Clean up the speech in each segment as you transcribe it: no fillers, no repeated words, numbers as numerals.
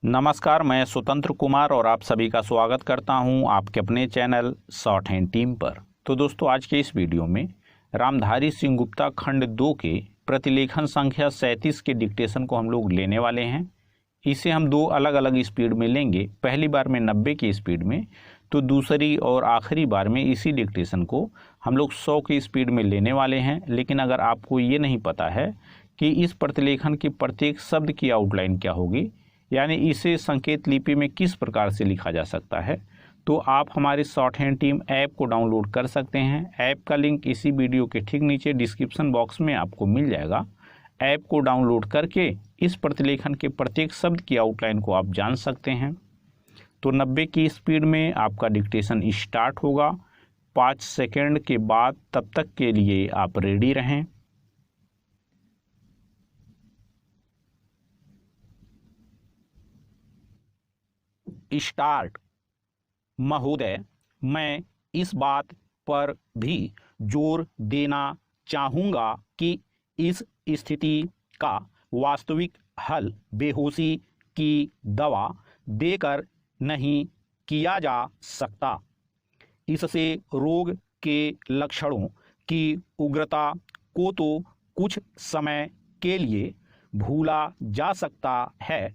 नमस्कार, मैं स्वतंत्र कुमार और आप सभी का स्वागत करता हूं आपके अपने चैनल शॉर्ट हैंड टीम पर। तो दोस्तों, आज के इस वीडियो में रामधारी सिंह गुप्ता खंड 2 के प्रतिलेखन संख्या 37 के डिक्टेशन को हम लोग लेने वाले हैं। इसे हम दो अलग अलग स्पीड में लेंगे। पहली बार में 90 की स्पीड में, तो दूसरी और आखिरी बार में इसी डिक्टेशन को हम लोग 100 की स्पीड में लेने वाले हैं। लेकिन अगर आपको ये नहीं पता है कि इस प्रतिलेखन के प्रत्येक शब्द की आउटलाइन क्या होगी, यानी इसे संकेत लिपि में किस प्रकार से लिखा जा सकता है, तो आप हमारे शॉर्ट हैंड टीम ऐप को डाउनलोड कर सकते हैं। ऐप का लिंक इसी वीडियो के ठीक नीचे डिस्क्रिप्शन बॉक्स में आपको मिल जाएगा। ऐप को डाउनलोड करके इस प्रतिलेखन के प्रत्येक शब्द की आउटलाइन को आप जान सकते हैं। तो 90 की स्पीड में आपका डिक्टेशन स्टार्ट होगा। 5 सेकेंड के बाद तब तक के लिए आप रेडी रहें। स्टार्ट। महोदय, मैं इस बात पर भी जोर देना चाहूँगा कि इस स्थिति का वास्तविक हल बेहोशी की दवा देकर नहीं किया जा सकता। इससे रोग के लक्षणों की उग्रता को तो कुछ समय के लिए भूला जा सकता है,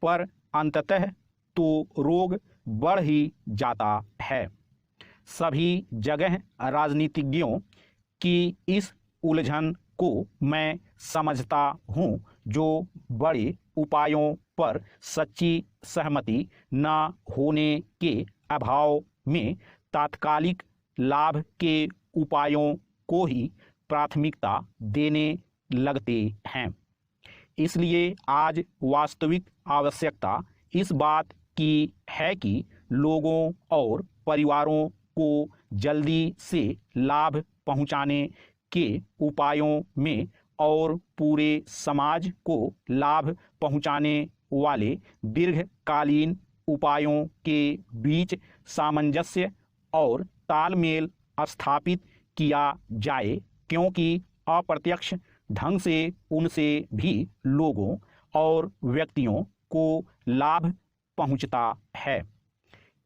पर अंततः तो रोग बढ़ ही जाता है। सभी जगह राजनीतिज्ञों की इस उलझन को मैं समझता हूँ, जो बड़े उपायों पर सच्ची सहमति न होने के अभाव में तात्कालिक लाभ के उपायों को ही प्राथमिकता देने लगते हैं। इसलिए आज वास्तविक आवश्यकता इस बात की है कि लोगों और परिवारों को जल्दी से लाभ पहुंचाने के उपायों में और पूरे समाज को लाभ पहुंचाने वाले दीर्घकालीन उपायों के बीच सामंजस्य और तालमेल स्थापित किया जाए, क्योंकि अप्रत्यक्ष ढंग से उनसे भी लोगों और व्यक्तियों को लाभ पहुंचता है।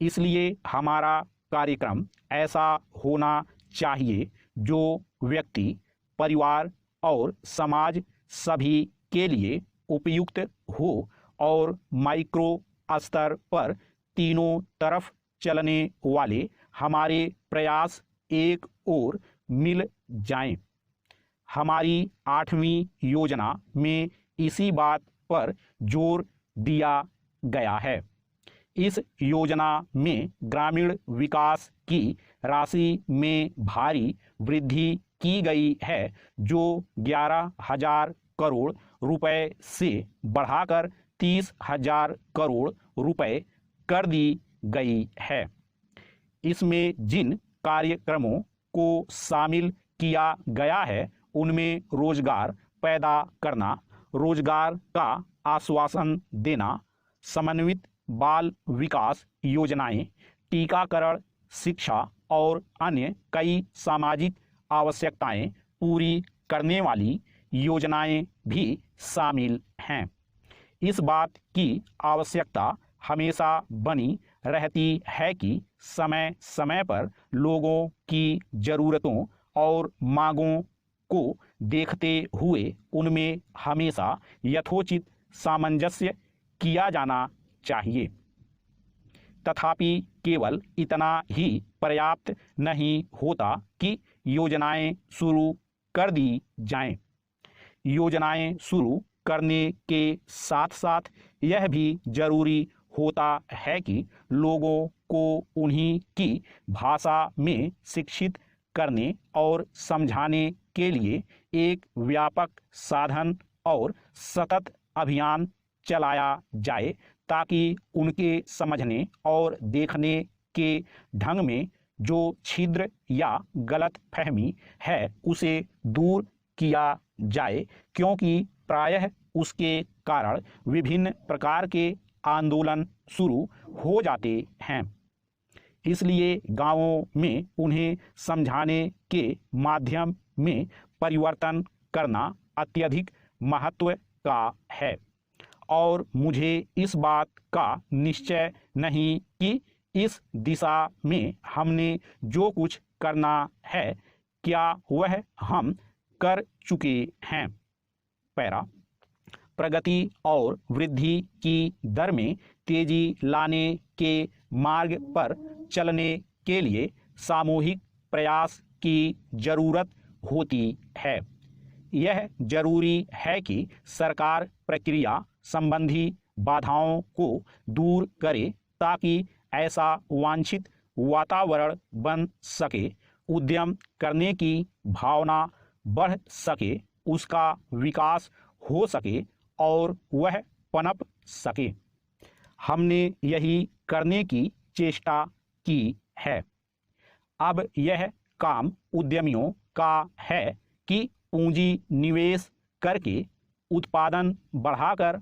इसलिए हमारा कार्यक्रम ऐसा होना चाहिए जो व्यक्ति, परिवार और समाज सभी के लिए उपयुक्त हो और माइक्रो स्तर पर तीनों तरफ चलने वाले हमारे प्रयास एक ओर मिल जाएं। हमारी 8वीं योजना में इसी बात पर जोर दिया गया है। इस योजना में ग्रामीण विकास की राशि में भारी वृद्धि की गई है, जो 11,000 करोड़ रुपए से बढ़ाकर 30,000 करोड़ रुपए कर दी गई है। इसमें जिन कार्यक्रमों को शामिल किया गया है उनमें रोजगार पैदा करना, रोजगार का आश्वासन देना, समन्वित बाल विकास योजनाएं, टीकाकरण, शिक्षा और अन्य कई सामाजिक आवश्यकताएं पूरी करने वाली योजनाएं भी शामिल हैं। इस बात की आवश्यकता हमेशा बनी रहती है कि समय समय पर लोगों की ज़रूरतों और मांगों को देखते हुए उनमें हमेशा यथोचित सामंजस्य किया जाना चाहिए। तथापि केवल इतना ही पर्याप्त नहीं होता कि योजनाएं शुरू कर दी जाएं। योजनाएं शुरू करने के साथ साथ यह भी जरूरी होता है कि लोगों को उन्हीं की भाषा में शिक्षित करने और समझाने के लिए एक व्यापक साधन और सतत अभियान चलाया जाए, ताकि उनके समझने और देखने के ढंग में जो छिद्र या गलत फहमी है उसे दूर किया जाए, क्योंकि प्रायः उसके कारण विभिन्न प्रकार के आंदोलन शुरू हो जाते हैं। इसलिए गांवों में उन्हें समझाने के माध्यम में परिवर्तन करना अत्यधिक महत्व का है और मुझे इस बात का निश्चय नहीं कि इस दिशा में हमने जो कुछ करना है क्या वह हम कर चुके हैं। पैरा, प्रगति और वृद्धि की दर में तेजी लाने के मार्ग पर चलने के लिए सामूहिक प्रयास की जरूरत होती है। यह जरूरी है कि सरकार प्रक्रिया संबंधी बाधाओं को दूर करे ताकि ऐसा वांछित वातावरण बन सके, उद्यम करने की भावना बढ़ सके, उसका विकास हो सके और वह पनप सके। हमने यही करने की चेष्टा की है। अब यह काम उद्यमियों का है कि पूंजी निवेश करके उत्पादन बढ़ाकर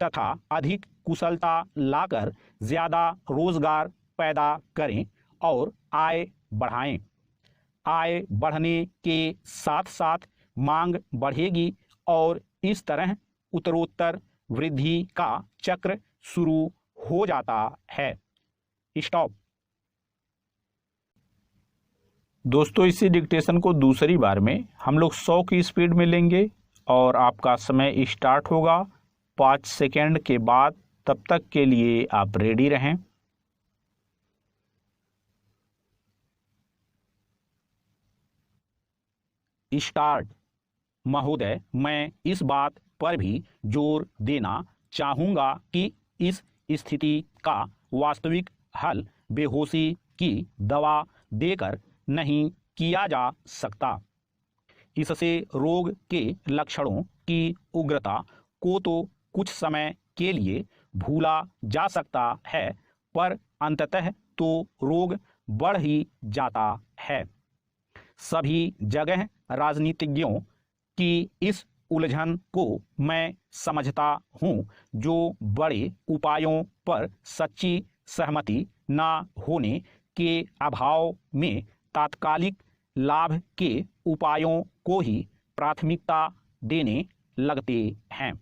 तथा अधिक कुशलता लाकर ज़्यादा रोजगार पैदा करें और आय बढ़ाएं। आय बढ़ने के साथ साथ मांग बढ़ेगी और इस तरह उत्तरोत्तर वृद्धि का चक्र शुरू हो जाता है। स्टॉप। दोस्तों, इसी डिक्टेशन को दूसरी बार में हम लोग 100 की स्पीड में लेंगे और आपका समय स्टार्ट होगा 5 सेकेंड के बाद। तब तक के लिए आप रेडी रहें। स्टार्ट। महोदय, मैं इस बात पर भी जोर देना चाहूँगा कि इस स्थिति का वास्तविक हल बेहोशी की दवा देकर नहीं किया जा सकता। इससे रोग के लक्षणों की उग्रता को तो कुछ समय के लिए भूला जा सकता है, पर अंततः तो रोग बढ़ ही जाता है। सभी जगह राजनीतिज्ञों की इस उलझन को मैं समझता हूँ, जो बड़े उपायों पर सच्ची सहमति न होने के अभाव में तात्कालिक लाभ के उपायों को ही प्राथमिकता देने लगते हैं।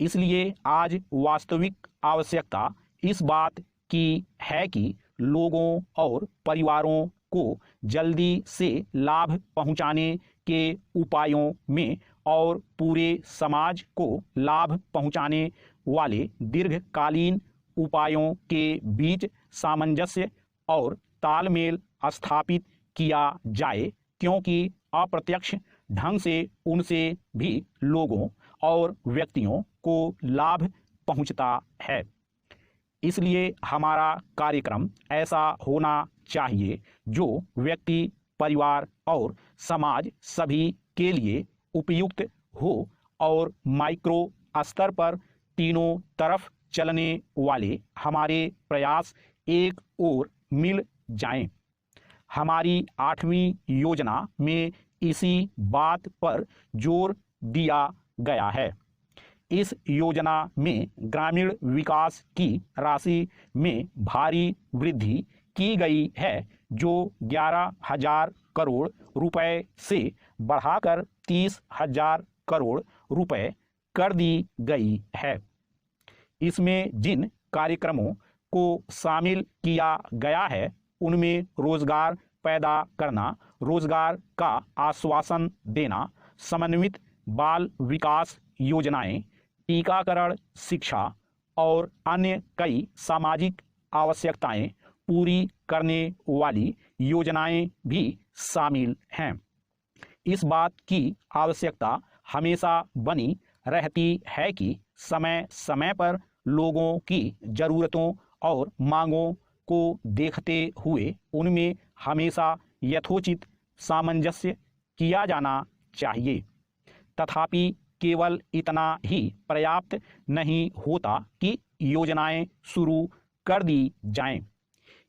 इसलिए आज वास्तविक आवश्यकता इस बात की है कि लोगों और परिवारों को जल्दी से लाभ पहुंचाने के उपायों में और पूरे समाज को लाभ पहुंचाने वाले दीर्घकालीन उपायों के बीच सामंजस्य और तालमेल स्थापित किया जाए, क्योंकि अप्रत्यक्ष ढंग से उनसे भी लोगों और व्यक्तियों को लाभ पहुंचता है। इसलिए हमारा कार्यक्रम ऐसा होना चाहिए जो व्यक्ति, परिवार और समाज सभी के लिए उपयुक्त हो और माइक्रो स्तर पर तीनों तरफ चलने वाले हमारे प्रयास एक ओर मिल जाएं। हमारी 8वीं योजना में इसी बात पर जोर दिया गया है। इस योजना में ग्रामीण विकास की राशि में भारी वृद्धि की गई है, जो 11,000 करोड़ रुपए से बढ़ाकर 30,000 करोड़ रुपए कर दी गई है। इसमें जिन कार्यक्रमों को शामिल किया गया है उनमें रोजगार पैदा करना, रोजगार का आश्वासन देना, समन्वित बाल विकास योजनाएं, टीकाकरण, शिक्षा और अन्य कई सामाजिक आवश्यकताएं पूरी करने वाली योजनाएं भी शामिल हैं। इस बात की आवश्यकता हमेशा बनी रहती है कि समय समय पर लोगों की ज़रूरतों और मांगों को देखते हुए उनमें हमेशा यथोचित सामंजस्य किया जाना चाहिए। तथापि केवल इतना ही पर्याप्त नहीं होता कि योजनाएं शुरू कर दी जाएं।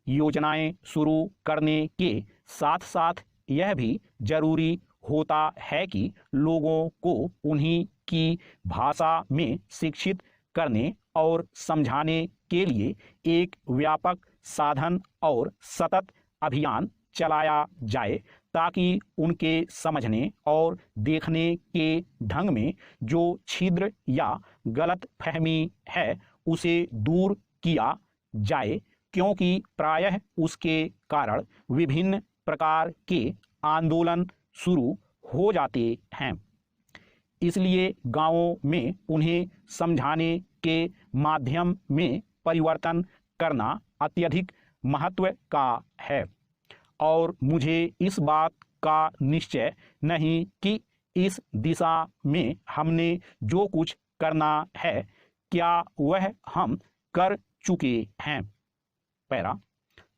योजनाएं शुरू करने के साथ साथ यह भी जरूरी होता है कि लोगों को उन्हीं की भाषा में शिक्षित करने और समझाने के लिए एक व्यापक साधन और सतत अभियान चलाया जाए, ताकि उनके समझने और देखने के ढंग में जो छिद्र या गलत फहमी है उसे दूर किया जाए, क्योंकि प्रायः उसके कारण विभिन्न प्रकार के आंदोलन शुरू हो जाते हैं। इसलिए गांवों में उन्हें समझाने के माध्यम में परिवर्तन करना अत्यधिक महत्व का है। और मुझे इस बात का निश्चय नहीं कि इस दिशा में हमने जो कुछ करना है क्या वह हम कर चुके हैं। पैरा,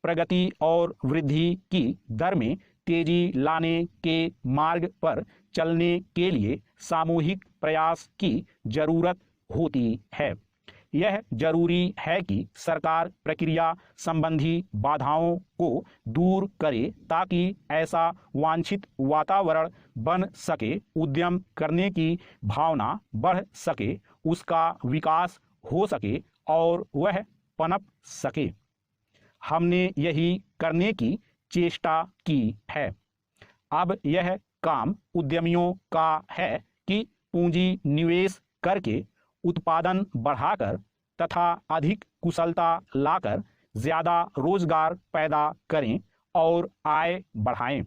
प्रगति और वृद्धि की दर में तेजी लाने के मार्ग पर चलने के लिए सामूहिक प्रयास की जरूरत होती है। यह जरूरी है कि सरकार प्रक्रिया संबंधी बाधाओं को दूर करे ताकि ऐसा वांछित वातावरण बन सके, उद्यम करने की भावना बढ़ सके, उसका विकास हो सके और वह पनप सके। हमने यही करने की चेष्टा की है। अब यह काम उद्यमियों का है कि पूंजी निवेश करके उत्पादन बढ़ाकर तथा अधिक कुशलता लाकर ज्यादा रोजगार पैदा करें और आय बढ़ाएं।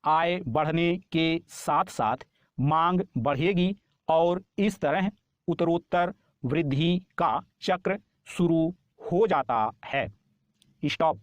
आय बढ़ने के साथ साथ मांग बढ़ेगी और इस तरह उत्तरोत्तर वृद्धि का चक्र शुरू हो जाता है। स्टॉप।